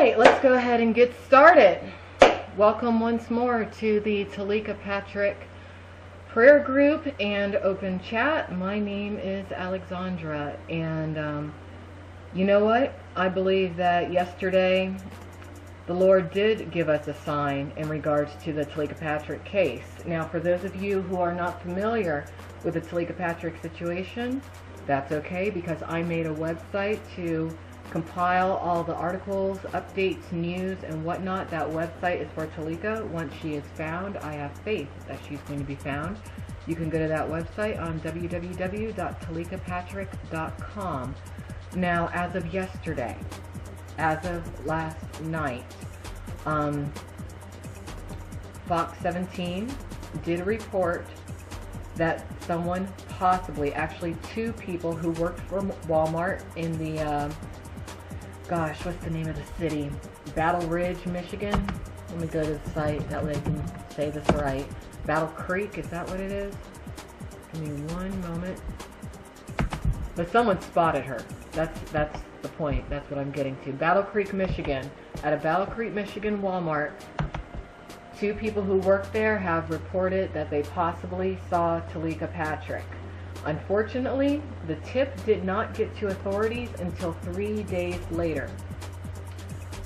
right, let's go ahead and get started. Welcome once more to the Teleka Patrick prayer group and open chat. My name is Alexandra, and you know what? I believe that yesterday the Lord did give us a sign in regards to the Teleka Patrick case. Now, for those of you who are not familiar with the Teleka Patrick situation, that's okay, because I made a website to compile all the articles, updates, news, and whatnot. That website is for Teleka. Once she is found, I have faith that she's going to be found. You can go to that website on www.telekapatrick.com. Now, as of yesterday, as of last night, Fox 17 did report that someone, possibly, actually two people who worked for Walmart in the gosh, what's the name of the city? Battle Ridge, Michigan. Let me go to the site, that way I can say this right. Battle Creek, is that what it is? Give me one moment. But someone spotted her. That's the point. That's what I'm getting to. Battle Creek, Michigan. At a Battle Creek, Michigan Walmart, two people who work there have reported that they possibly saw Teleka Patrick. Unfortunately, the tip did not get to authorities until 3 days later.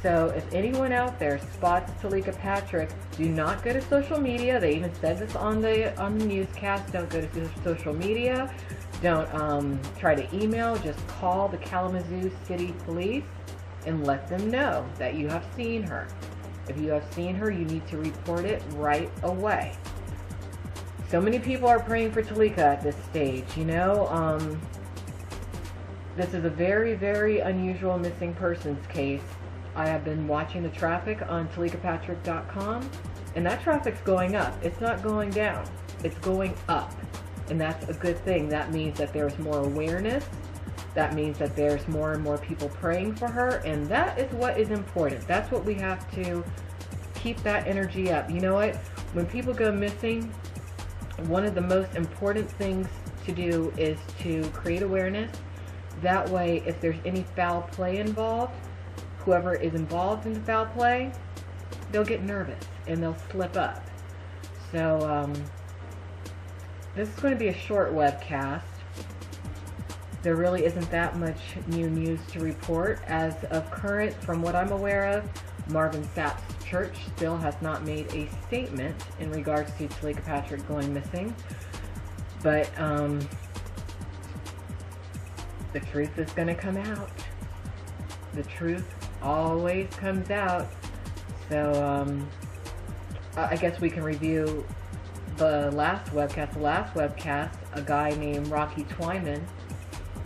So if anyone out there spots Teleka Patrick, do not go to social media. They even said this on the newscast. Don't go to social media. Don't try to email. Just call the Kalamazoo City Police and let them know that you have seen her. If you have seen her, you need to report it right away. So many people are praying for Teleka at this stage, you know. This is a very, very unusual missing persons case. I have been watching the traffic on telekapatrick.com, and that traffic's going up. It's not going down. It's going up. And that's a good thing. That means that there's more awareness. That means that there's more and more people praying for her, and that is what is important. That's what we have to keep that energy up. You know what? When people go missing, one of the most important things to do is to create awareness. That way, if there's any foul play involved, whoever is involved in the foul play, they'll get nervous and they'll slip up. So this is going to be a short webcast. There really isn't that much new news to report. As of current, from what I'm aware of, Marvin Sapp's church still has not made a statement in regards to Teleka Patrick going missing. But the truth is going to come out. The truth always comes out. So I guess we can review the last webcast. The last webcast, a guy named Rocky Twyman,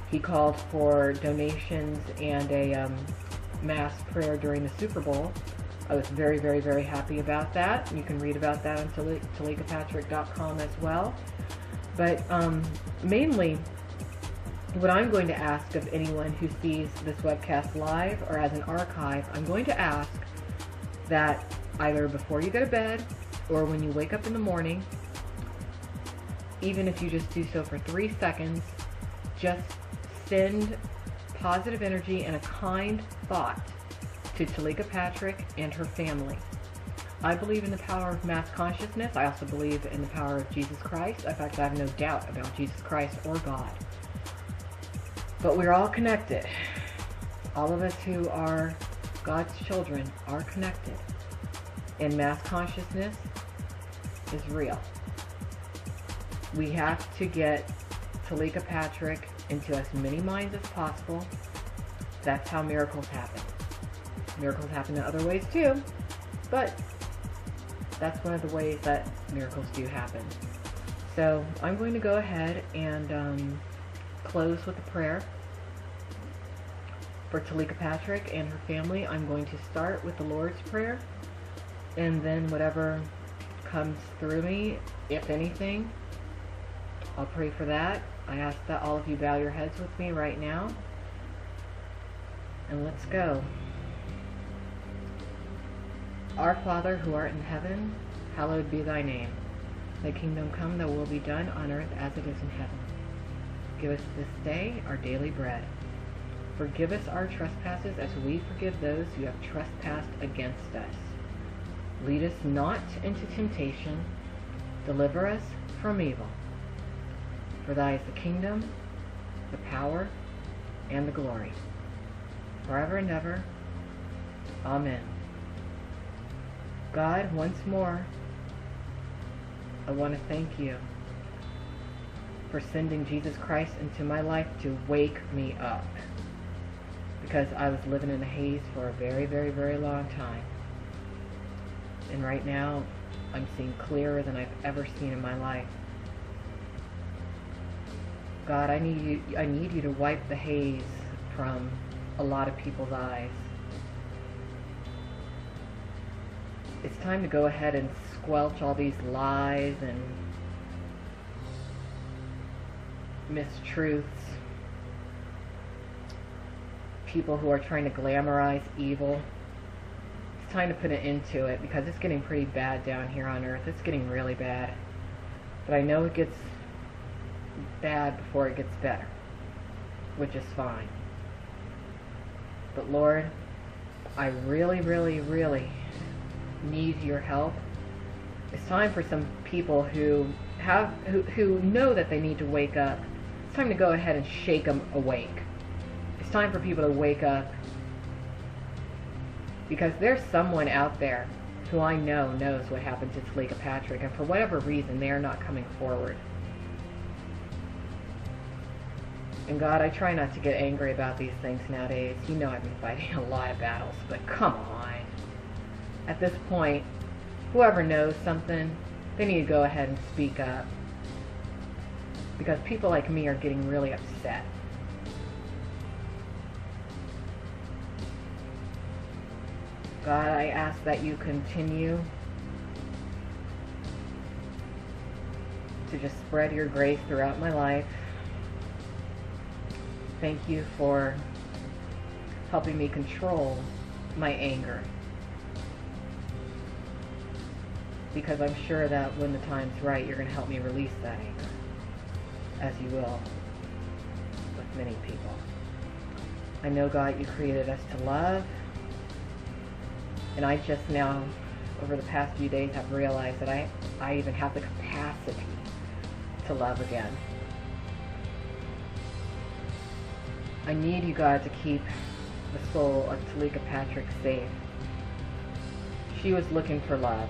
he called for donations and a mass prayer during the Super Bowl. I was very, very, very happy about that. You can read about that on telekapatrick.com as well. But mainly, what I'm going to ask of anyone who sees this webcast live or as an archive, I'm going to ask that either before you go to bed or when you wake up in the morning, even if you just do so for 3 seconds, just send positive energy and a kind thought to Teleka Patrick and her family. I believe in the power of mass consciousness. I also believe in the power of Jesus Christ. In fact, I have no doubt about Jesus Christ or God. But we're all connected. All of us who are God's children are connected. And mass consciousness is real. We have to get Teleka Patrick into as many minds as possible. That's how miracles happen. Miracles happen in other ways too, but that's one of the ways that miracles do happen. So I'm going to go ahead and close with a prayer for Teleka Patrick and her family. I'm going to start with the Lord's Prayer, and then whatever comes through me, if anything, I'll pray for that. I ask that all of you bow your heads with me right now, and let's go. Our Father, who art in heaven, hallowed be thy name. Thy kingdom come, thy will be done on earth as it is in heaven. Give us this day our daily bread. Forgive us our trespasses as we forgive those who have trespassed against us. Lead us not into temptation. Deliver us from evil. For thy is the kingdom, the power, and the glory, forever and ever. Amen. God, once more, I want to thank you for sending Jesus Christ into my life to wake me up, because I was living in a haze for a very, very, very long time. And right now, I'm seeing clearer than I've ever seen in my life. God, I need you to wipe the haze from a lot of people's eyes. It's time to go ahead and squelch all these lies and mistruths. People who are trying to glamorize evil. It's time to put an end to it, because it's getting pretty bad down here on earth. It's getting really bad. But I know it gets bad before it gets better, which is fine. But Lord, I really, really, really need your help. It's time for some people who know that they need to wake up. It's time to go ahead and shake them awake. It's time for people to wake up, because there's someone out there who I know knows what happened to Teleka Patrick, and for whatever reason they are not coming forward. And God, I try not to get angry about these things nowadays. You know I've been fighting a lot of battles, but come on. At this point, whoever knows something, they need to go ahead and speak up, because people like me are getting really upset. God, I ask that you continue to just spread your grace throughout my life. Thank you for helping me control my anger, because I'm sure that when the time's right, you're going to help me release that anger, as you will with many people. I know, God, you created us to love, and I just now, over the past few days, have realized that I even have the capacity to love again. I need you, God, to keep the soul of Teleka Patrick safe. She was looking for love.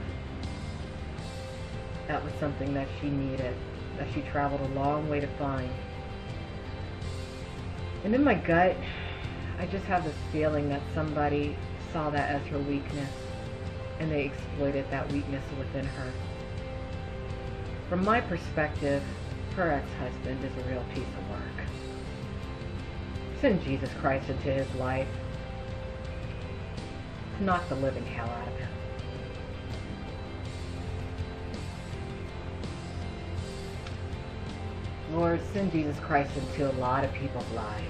That was something that she needed, that she traveled a long way to find. And in my gut, I just have this feeling that somebody saw that as her weakness, and they exploited that weakness within her. From my perspective, her ex-husband is a real piece of work. Send Jesus Christ into his life to knock the living hell out of him. Lord, send Jesus Christ into a lot of people's lives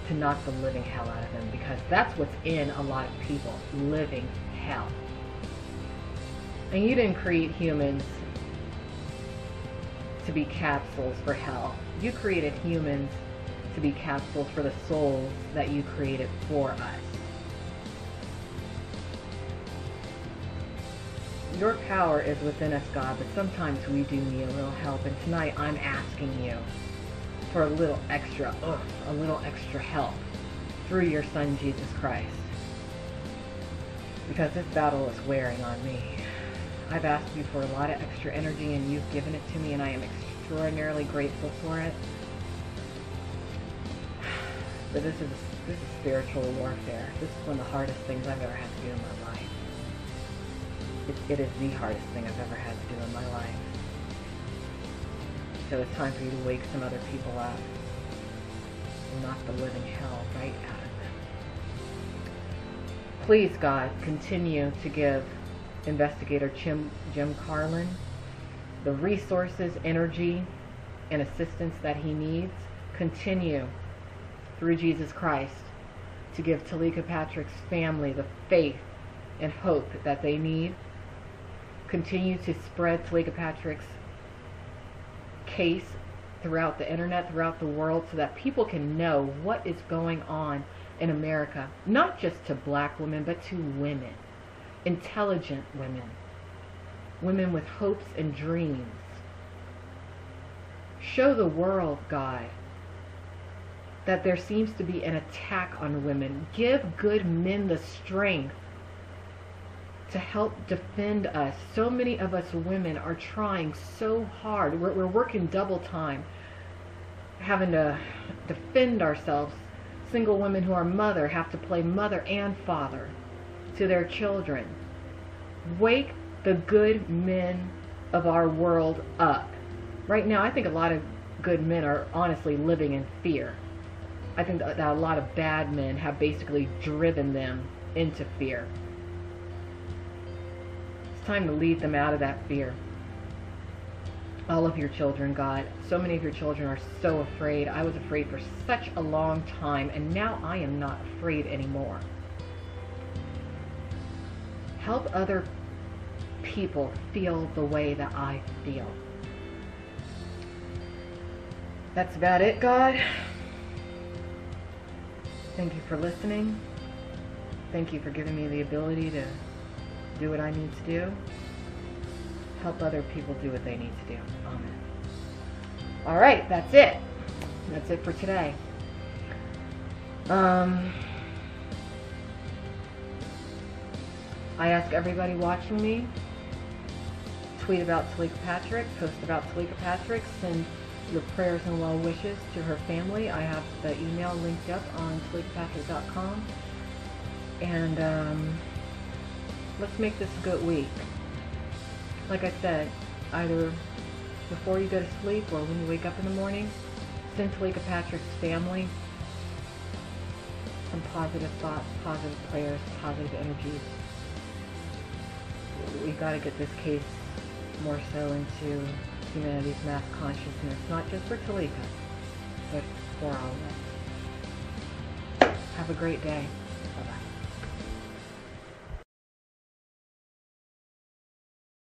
to knock the living hell out of them, because that's what's in a lot of people, living hell. And you didn't create humans to be capsules for hell. You created humans to be capsules for the souls that you created for us. Your power is within us, God, but sometimes we do need a little help, and tonight I'm asking you for a little extra help through your Son, Jesus Christ. Because this battle is wearing on me. I've asked you for a lot of extra energy, and you've given it to me, and I am extraordinarily grateful for it. But this is spiritual warfare. This is one of the hardest things I've ever had to do in my life. It is the hardest thing I've ever had to do in my life. So it's time for you to wake some other people up and knock the living hell right out of them. Please, God, continue to give Investigator Jim Carlin the resources, energy, and assistance that he needs. Continue, through Jesus Christ, to give Teleka Patrick's family the faith and hope that they need. Continue to spread Teleka Patrick's case throughout the internet, throughout the world, so that people can know what is going on in America. Not just to black women, but to women. Intelligent women. Women with hopes and dreams. Show the world, God, that there seems to be an attack on women. Give good men the strength to help defend us. So many of us women are trying so hard. We're working double time, having to defend ourselves. Single women who are mother have to play mother and father to their children. Wake the good men of our world up. Right now, I think a lot of good men are honestly living in fear. I think that a lot of bad men have basically driven them into fear. It's time to lead them out of that fear. All of your children, God. So many of your children are so afraid. I was afraid for such a long time, and now I am not afraid anymore. Help other people feel the way that I feel. That's about it, God. Thank you for listening. Thank you for giving me the ability to do what I need to do. Help other people do what they need to do. Amen. All right, that's it. That's it for today. I ask everybody watching me, tweet about Teleka Patrick, post about Teleka Patrick, send your prayers and well wishes to her family. I have the email linked up on telekapatrick.com. And let's make this a good week. Like I said, either before you go to sleep or when you wake up in the morning, send Teleka Patrick's family some positive thoughts, positive prayers, positive energies. We got to get this case more so into humanity's mass consciousness, not just for Teleka, but for all of us. Have a great day.